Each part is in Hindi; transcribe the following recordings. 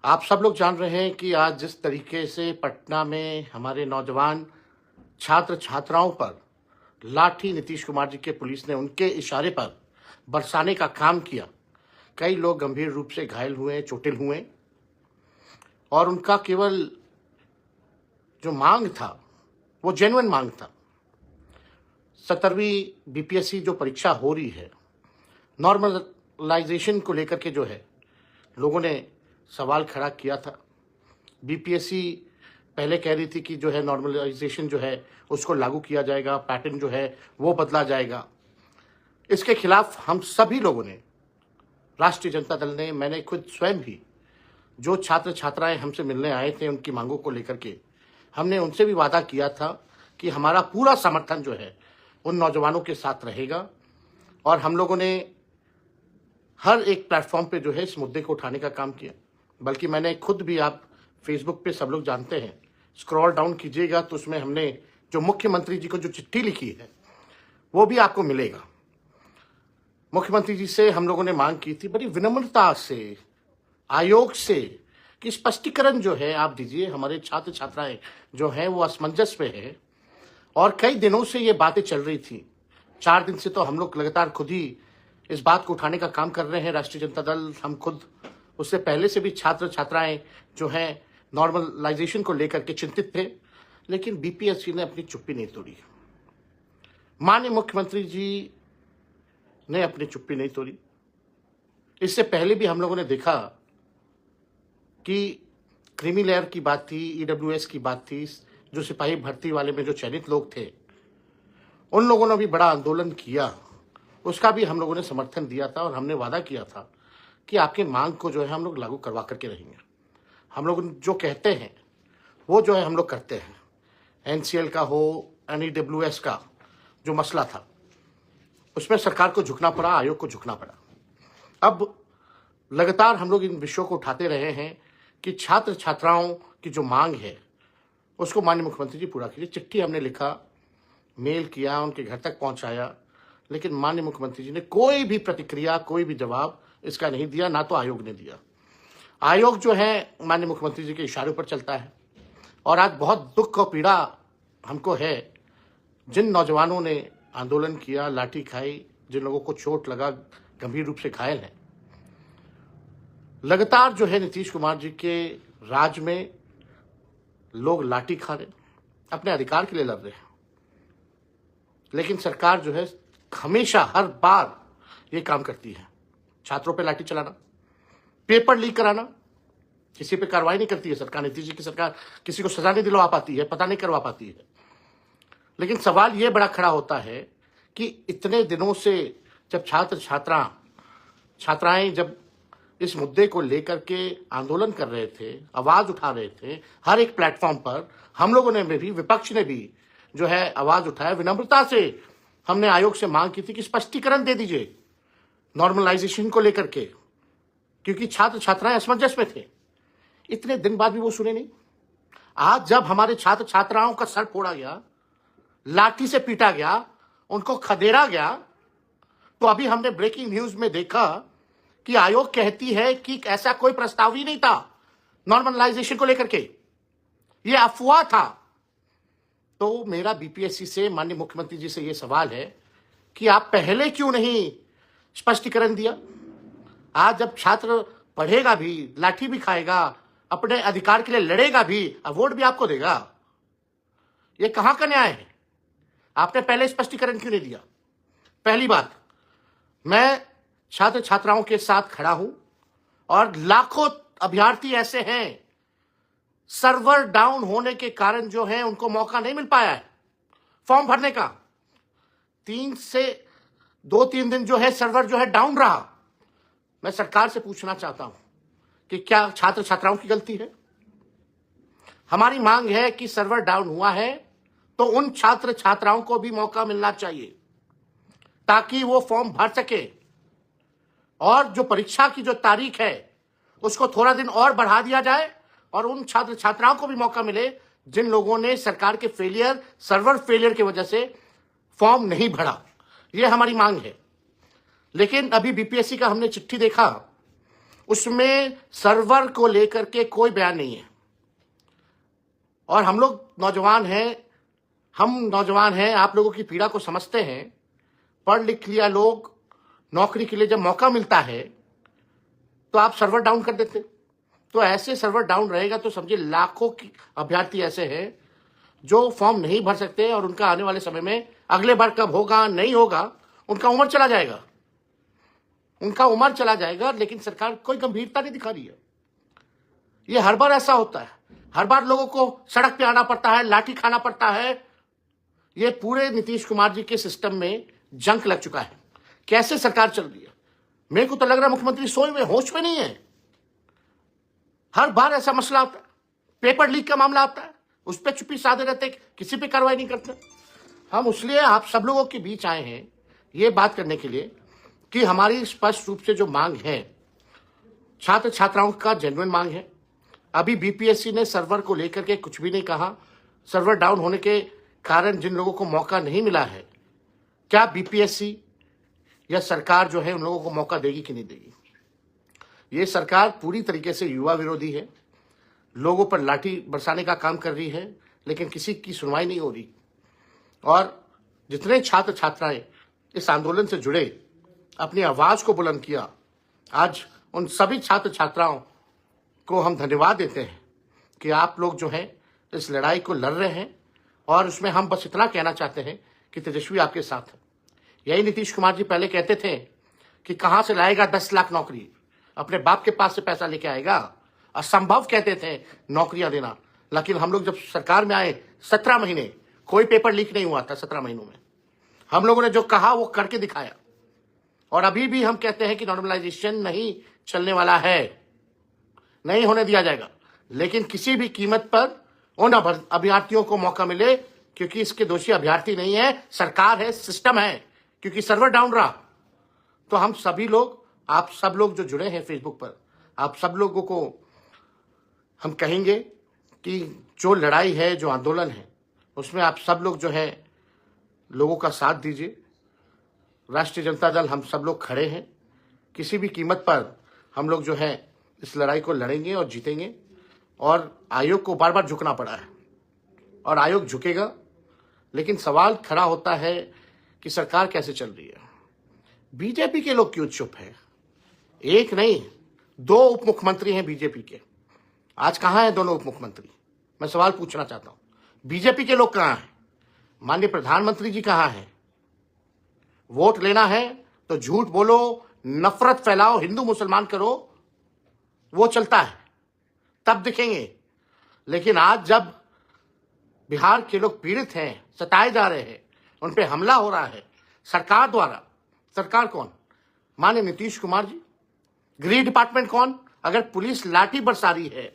आप सब लोग जान रहे हैं कि आज जिस तरीके से पटना में हमारे नौजवान छात्र छात्राओं पर लाठी नीतीश कुमार जी के पुलिस ने उनके इशारे पर बरसाने का काम किया। कई लोग गंभीर रूप से घायल हुए, चोटिल हुए और उनका केवल जो मांग था वो जेन्युइन मांग था। 17वीं बीपीएससी जो परीक्षा हो रही है, नॉर्मलाइजेशन को लेकर के जो है लोगों ने सवाल खड़ा किया था। बीपीएससी पहले कह रही थी कि जो है नॉर्मलाइजेशन जो है उसको लागू किया जाएगा, पैटर्न जो है वो बदला जाएगा। इसके खिलाफ हम सभी लोगों ने, राष्ट्रीय जनता दल ने, मैंने खुद स्वयं भी, जो छात्र छात्राएं हमसे मिलने आए थे उनकी मांगों को लेकर के, हमने उनसे भी वादा किया था कि हमारा पूरा समर्थन जो है उन नौजवानों के साथ रहेगा। और हम लोगों ने हर एक प्लेटफॉर्म पे जो है इस मुद्दे को उठाने का काम किया। बल्कि मैंने खुद भी, आप फेसबुक पे सब लोग जानते हैं, स्क्रॉल डाउन कीजिएगा तो उसमें हमने जो मुख्यमंत्री जी को जो चिट्ठी लिखी है वो भी आपको मिलेगा। मुख्यमंत्री जी से हम लोगों ने मांग की थी बड़ी विनम्रता से, आयोग से, कि स्पष्टीकरण जो है आप दीजिए। हमारे छात्र छात्राएं जो हैं वो असमंजस में है और कई दिनों से ये बातें चल रही थी। 4 दिन से तो हम लोग लगातार खुद ही इस बात को उठाने का काम कर रहे हैं। राष्ट्रीय जनता दल, हम खुद, उससे पहले से भी छात्र छात्राएं जो हैं नॉर्मलाइजेशन को लेकर के चिंतित थे, लेकिन बीपीएससी ने अपनी चुप्पी नहीं तोड़ी। माननीय मुख्यमंत्री जी ने अपनी चुप्पी नहीं तोड़ी। इससे पहले भी हम लोगों ने देखा कि क्रीमी लेयर की बात थी, ईडब्ल्यूएस की बात थी, जो सिपाही भर्ती वाले में जो चयनित लोग थे उन लोगों ने भी बड़ा आंदोलन किया। उसका भी हम लोगों ने समर्थन दिया था और हमने वादा किया था कि आपके मांग को जो है हम लोग लागू करवा करके रहेंगे। हम लोग जो कहते हैं वो जो है हम लोग करते हैं। एनसीएल का हो, एनईडब्ल्यूएस का जो मसला था उसमें सरकार को झुकना पड़ा, आयोग को झुकना पड़ा। अब लगातार हम लोग इन विषयों को उठाते रहे हैं कि छात्र छात्राओं की जो मांग है उसको माननीय मुख्यमंत्री जी पूरा कीजिए। चिट्ठी हमने लिखा, मेल किया, उनके घर तक पहुंचाया, लेकिन माननीय मुख्यमंत्री जी ने कोई भी प्रतिक्रिया, कोई भी जवाब इसका नहीं दिया, ना तो आयोग ने दिया। आयोग जो है माननीय मुख्यमंत्री जी के इशारों पर चलता है। और आज बहुत दुख और पीड़ा हमको है, जिन नौजवानों ने आंदोलन किया, लाठी खाई, जिन लोगों को चोट लगा, गंभीर रूप से घायल हैं। लगातार जो है नीतीश कुमार जी के राज में लोग लाठी खा रहे, अपने अधिकार के लिए लड़ रहे हैं, लेकिन सरकार जो है हमेशा, हर बार ये काम करती है। छात्रों पे लाठी चलाना, पेपर लीक कराना, किसी पे कार्रवाई नहीं करती है सरकार। नीतीश जी की सरकार किसी को सजा नहीं दिलवा पाती है, पता नहीं करवा पाती है। लेकिन सवाल ये बड़ा खड़ा होता है कि इतने दिनों से जब छात्राएं जब इस मुद्दे को लेकर के आंदोलन कर रहे थे, आवाज उठा रहे थे हर एक प्लेटफॉर्म पर, हम लोगों ने भी, विपक्ष ने भी जो है आवाज उठाया। विनम्रता से हमने आयोग से मांग की थी कि स्पष्टीकरण दे दीजिए नॉर्मलाइजेशन को लेकर के, क्योंकि छात्र छात्राएं असमंजस में थे। इतने दिन बाद भी वो सुने नहीं। आज जब हमारे छात्र छात्राओं का सर फोड़ा गया, लाठी से पीटा गया, उनको खदेड़ा गया, तो अभी हमने ब्रेकिंग न्यूज में देखा कि आयोग कहती है कि ऐसा कोई प्रस्ताव ही नहीं था नॉर्मलाइजेशन को लेकर के, ये अफवाह था। तो मेरा बीपीएससी से, माननीय मुख्यमंत्री जी से ये सवाल है कि आप पहले क्यों नहीं स्पष्टीकरण दिया? आज जब छात्र पढ़ेगा भी, लाठी भी खाएगा, अपने अधिकार के लिए लड़ेगा भी, अवार्ड भी आपको देगा, ये कहां का न्याय है? आपने पहले स्पष्टीकरण क्यों नहीं दिया? पहली बात, मैं छात्र छात्राओं के साथ खड़ा हूं और लाखों अभ्यर्थी ऐसे हैं, सर्वर डाउन होने के कारण जो है उनको मौका नहीं मिल पाया है फॉर्म भरने का। 2-3 दिन जो है सर्वर जो है डाउन रहा। मैं सरकार से पूछना चाहता हूं कि क्या छात्र छात्राओं की गलती है? हमारी मांग है कि सर्वर डाउन हुआ है तो उन छात्र छात्राओं को भी मौका मिलना चाहिए ताकि वो फॉर्म भर सके, और जो परीक्षा की जो तारीख है उसको थोड़ा दिन और बढ़ा दिया जाए और उन छात्र छात्राओं को भी मौका मिले जिन लोगों ने सरकार के फेलियर, सर्वर फेलियर की वजह से फॉर्म नहीं भरा। ये हमारी मांग है। लेकिन अभी बीपीएससी का हमने चिट्ठी देखा उसमें सर्वर को लेकर के कोई बयान नहीं है। और हम लोग नौजवान हैं, आप लोगों की पीड़ा को समझते हैं। पढ़ लिख लिया लोग, नौकरी के लिए जब मौका मिलता है तो आप सर्वर डाउन कर देते। तो ऐसे सर्वर डाउन रहेगा तो समझिए लाखों की अभ्यर्थी ऐसे हैं जो फॉर्म नहीं भर सकते और उनका आने वाले समय में अगले बार कब होगा नहीं होगा, उनका उम्र चला जाएगा। लेकिन सरकार कोई गंभीरता नहीं दिखा रही है। ये हर बार ऐसा होता है, हर बार लोगों को सड़क पे आना पड़ता है, लाठी खाना पड़ता है। ये पूरे नीतीश कुमार जी के सिस्टम में जंक लग चुका है। कैसे सरकार चल रही है, मेरे को तो लग रहा है मुख्यमंत्री सोए में होश में नहीं है। हर बार ऐसा मसला आता है, पेपर लीक का मामला आता है, उस पर चुप्पी साधे रहते, किसी पे कार्रवाई नहीं करते। हम इसलिए आप सब लोगों के बीच आए हैं ये बात करने के लिए कि हमारी स्पष्ट रूप से जो मांग है, छात्र छात्राओं का जेन्युइन मांग है। अभी बीपीएससी ने सर्वर को लेकर के कुछ भी नहीं कहा। सर्वर डाउन होने के कारण जिन लोगों को मौका नहीं मिला है, क्या बीपीएससी या सरकार जो है उन लोगों को मौका देगी कि नहीं देगी? ये सरकार पूरी तरीके से युवा विरोधी है, लोगों पर लाठी बरसाने का काम कर रही है, लेकिन किसी की सुनवाई नहीं हो रही। और जितने छात्र छात्राएं इस आंदोलन से जुड़े, अपनी आवाज को बुलंद किया, आज उन सभी छात्र छात्राओं को हम धन्यवाद देते हैं कि आप लोग जो हैं इस लड़ाई को लड़ रहे हैं। और उसमें हम बस इतना कहना चाहते हैं कि तेजस्वी आपके साथ है। यही नीतीश कुमार जी पहले कहते थे कि कहां से लाएगा 10 लाख नौकरी, अपने बाप के पास से पैसा लेके आएगा। असंभव कहते थे नौकरियां देना। लेकिन हम लोग जब सरकार में आए 17 महीने कोई पेपर लीक नहीं हुआ था। 17 महीनों में हम लोगों ने जो कहा वो करके दिखाया। और अभी भी हम कहते हैं कि नॉर्मलाइजेशन नहीं चलने वाला है, नहीं होने दिया जाएगा। लेकिन किसी भी कीमत पर उन अभ्यर्थियों को मौका मिले, क्योंकि इसके दोषी अभ्यर्थी नहीं है, सरकार है, सिस्टम है। क्योंकि सर्वर डाउन रहा तो हम सभी लोग, आप सब लोग जो जुड़े हैं फेसबुक पर, आप सब लोगों को हम कहेंगे कि जो लड़ाई है, जो आंदोलन है, उसमें आप सब लोग जो है लोगों का साथ दीजिए। राष्ट्रीय जनता दल हम सब लोग खड़े हैं। किसी भी कीमत पर हम लोग जो है इस लड़ाई को लड़ेंगे और जीतेंगे। और आयोग को बार बार झुकना पड़ा है और आयोग झुकेगा। लेकिन सवाल खड़ा होता है कि सरकार कैसे चल रही है। बीजेपी के लोग क्यों चुप है? एक नहीं, 2 उप मुख्यमंत्री हैं बीजेपी के। आज कहां हैं दोनों उप मुख्यमंत्री? मैं सवाल पूछना चाहता हूं, बीजेपी के लोग कहां हैं? माननीय प्रधानमंत्री जी कहां हैं? वोट लेना है तो झूठ बोलो, नफरत फैलाओ, हिंदू मुसलमान करो, वो चलता है, तब दिखेंगे। लेकिन आज जब बिहार के लोग पीड़ित हैं, सताए जा रहे हैं, उन पे हमला हो रहा है सरकार द्वारा, सरकार कौन? माननीय नीतीश कुमार जी। गृह डिपार्टमेंट कौन? अगर पुलिस लाठी बरसा रही है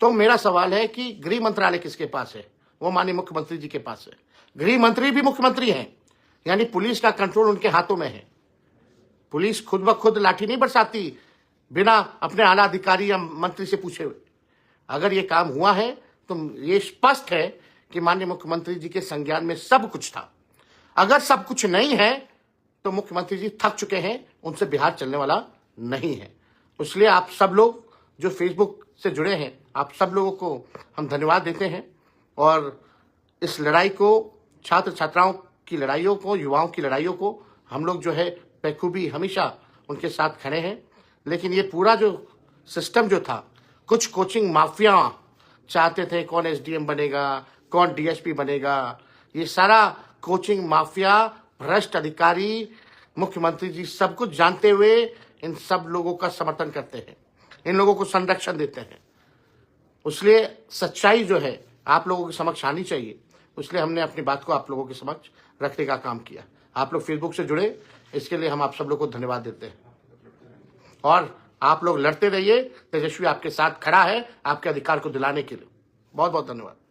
तो मेरा सवाल है कि गृह मंत्रालय किसके पास है? वो माननीय मुख्यमंत्री जी के पास है। गृह मंत्री भी मुख्यमंत्री हैं, यानी पुलिस का कंट्रोल उनके हाथों में है। पुलिस खुद ब खुद लाठी नहीं बरसाती बिना अपने आला अधिकारी या मंत्री से पूछे हुए। अगर ये काम हुआ है तो ये स्पष्ट है कि माननीय मुख्यमंत्री जी के संज्ञान में सब कुछ था। अगर सब कुछ नहीं है तो मुख्यमंत्री जी थक चुके हैं, उनसे बिहार चलने वाला नहीं है। इसलिए आप सब लोग जो फेसबुक से जुड़े हैं, आप सब लोगों को हम धन्यवाद देते हैं। और इस लड़ाई को, छात्र छात्राओं की लड़ाइयों को, युवाओं की लड़ाइयों को हम लोग जो है बखूबी हमेशा उनके साथ खड़े हैं। लेकिन ये पूरा जो सिस्टम जो था, कुछ कोचिंग माफिया चाहते थे कौन एसडीएम बनेगा, कौन डीएसपी बनेगा। ये सारा कोचिंग माफिया, भ्रष्ट अधिकारी, मुख्यमंत्री जी सब कुछ जानते हुए इन सब लोगों का समर्थन करते हैं, इन लोगों को संरक्षण देते हैं। इसलिए सच्चाई जो है आप लोगों के समक्ष आनी चाहिए। इसलिए हमने अपनी बात को आप लोगों के समक्ष रखने का काम किया। आप लोग फेसबुक से जुड़े, इसके लिए हम आप सब लोग को धन्यवाद देते हैं। और आप लोग लड़ते रहिए, तेजस्वी आपके साथ खड़ा है आपके अधिकार को दिलाने के लिए। बहुत बहुत धन्यवाद।